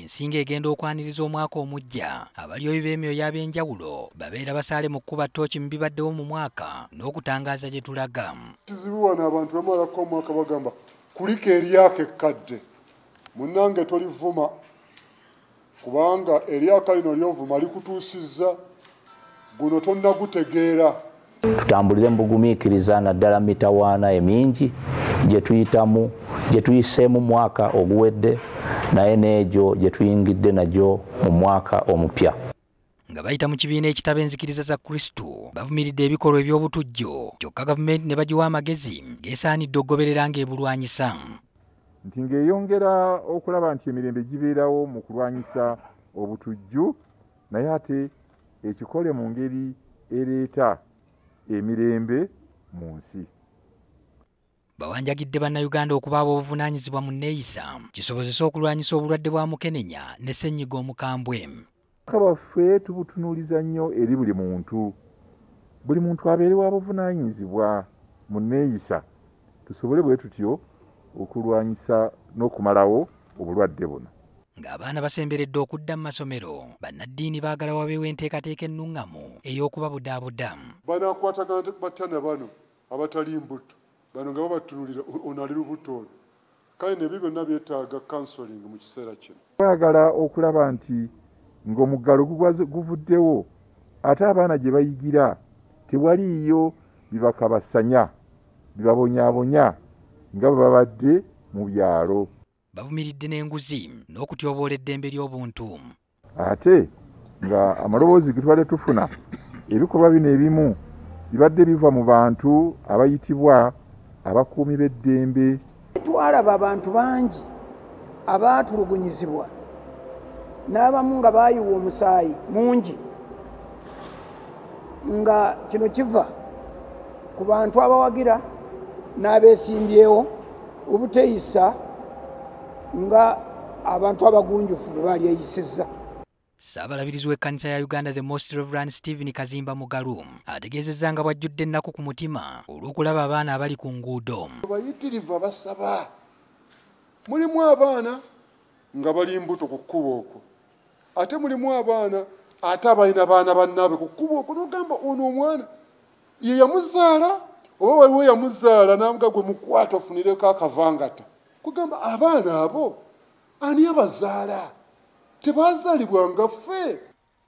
ensinga egenda okwaniriza omwaka omujja abalyoyi b'emyoyo ab'enjawulo babeera basaale mu kkuba ttooki mu bibaddewo mu mwaka n'okutangaaza gye tulaga. Kizibu wano abantu bamalako omwaka bagamba kuliko eryaka ekkadde munnange tolivuma kubanga eryaka lino lyovuma likutuusizza guno tonnagutegeera. Tutambulire mu bugumiikiriza naddala mitawaana emingi gye tuyiseemu mwaka oguwedde naye n'egyo gye tuyingidde nagyo mu mwaka omupya. Nga bayita mu kibiina ekitaba enzikiriza za Kristo bavumiridde ebikolwa eby'obutujju kyokka gavumenti ne bagiwa amagezi geesaanidde okugoberera ng'ebulwanyisa. Nti ng'eyongera okulaba nti emirembe gibeerawo mu kulwanyisa obutujju naye ate ekikole mu ngeri ereeta emirembe mu nsi. Bawanjagidde bannayuganda okuba ab'obuvunaanyizibwa mu nneeyisa kisobozese okulwanyisa obulwadde bwa mukenenya ne ssennyiga omukambwe. Baffe tubutunuuliza nnyo eri buli muntu abeere wa buvunaanyizibwa mu nneeyisa tusobole bwe tutyo okulwanyisa n'okumalawo obulwadde buno. Ng'abaana basemberedde okudda mu masomero bannaddiini baagala wabeewo enteekateeka ennungamu ey'okubabudaabuda. Banaakwatagana batya na bano abatali mbuto bano nga babatunulira ono ali lubuto olwo kale nebyo byonna byetaaga counseling mu kiseera kino. Baagala okulaba nti ng'omuggalo guvuddewo ate abaana gye bayigira tewaliiyo bibakabasanya bibabonyaabonya nga bwe babadde mu byalo. Bavumiridde n'enguzi n'okutyoboola eddembe ly'obuntu. Ate nga amaloboozi ge tubadde tufuna ebikolwa bino ebimu bibadde biva mu bantu abayitibwa abakuumi b'eddembe. Twalaba abantu bangi abaatulugunyizibwa n'abamu nga baayiwa omusaayi mungi nga kino kiva ku bantu abawagira n'abeesimbyewo obuteeyisa nga abantu abagunjufu bwe baali eyisizza. Ssaabalabirizi w'ekkanisa ya Uganda the Most Reverend Stephen Kazimba Mugalu ategeezezza nga bw'ajjudde ennaku ku mutima olw'okulaba abaana abali ku nguudo. Abayitirivu abasaba mulimu abaana nga bali mbuto ku kkubo okwo ate mulimu abaana ate abalina baana bannaabwe ku kkubo okwo n'ogamba ono omwana ye yamuzaala oba waliwo yamuzaala n'amuga gwe mukwata ofunireko akavangata kugamba abaana abo ani abazaala tebazaalibwa nga ffe.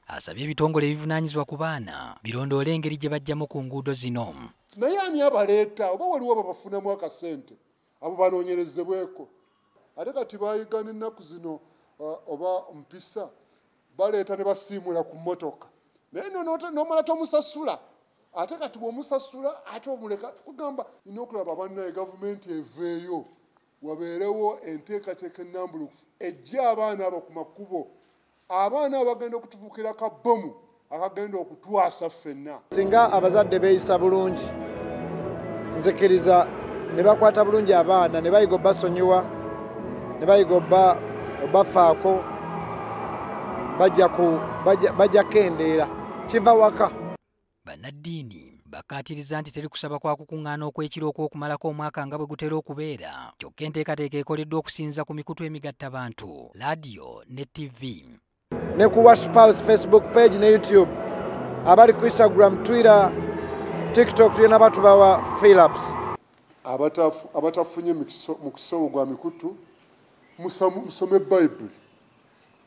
Asabye ebitongole ebivunaanyizibwa ku baana birondoole engeri gye bajjamu ku nguudo zino. Naye ani abaleeta oba waliwo babafunamu akasente abo banoonyerezebweko ate kati bayiga n'ennaku zino oba mpisa baleeta ne basiimula ku mmotoka naye n'omala tomusasula ate kati bw'omusasula ate omuleka kugamba nina okulaba bannaye gavumenti eveeyo wabeerewo enteekateeka ennambulukufu ejja abaana abo ku makubo abaana abagenda okutufuukira kabbomu akagenda okutwasa ffenna. Singa abazadde beeyisa bulungi nzikiriza ne bakwata bulungi abaana ne bayiga obbasonyiwa ne bayiga obbafaako bajja kendeera kiva waka. Bannaddiini bakkaatiriza nti teri kusaba kwa kukuŋŋaana okw'ekiro okw'okumalako omwaka nga bwe gutera okubeera kyokka enteekateeka ekoleddwa okusinza ku mikutu emigattabantu laadiyo ne TV. Ne ku Worship House Facebook page ne YouTube abali ku Instagram, Twitter, TikTok tulina batubawa Philips. Abatafunye mu kisobo gwa mikutu musome Bayibuli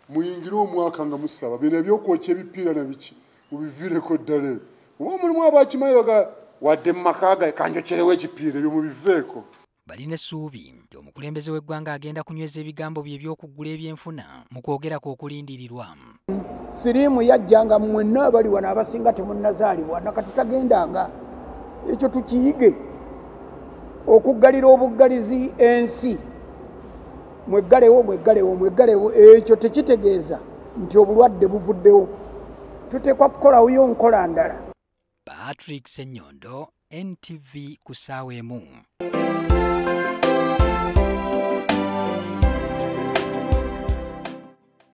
muyingire omwaka nga musaba bino ebyokwokya ebipiira na biki mubiviireko ddala oba mulimu abakimayiro ga wadde mu maka ga kanjokerewo ekipiira ebyo mubiveeko. Balina essuubi nti omukulembeze w'eggwanga agenda kunyweza ebigambo bye eby'okuggula ebyenfuna mu kwogerako okulindirirwa. Siriimu yajjanga mwenna abali wano abasinga temunnazaalibwa nakati tagendanga ekyo tukiyige okuggalira obuggalizi ensi mweggalewo ekyo tekitegeeza nti obulwadde buvuddewo tuteekwa kukolayo nkola ndala. Patrick Ssenyondo, NTV ku ssaawa emu.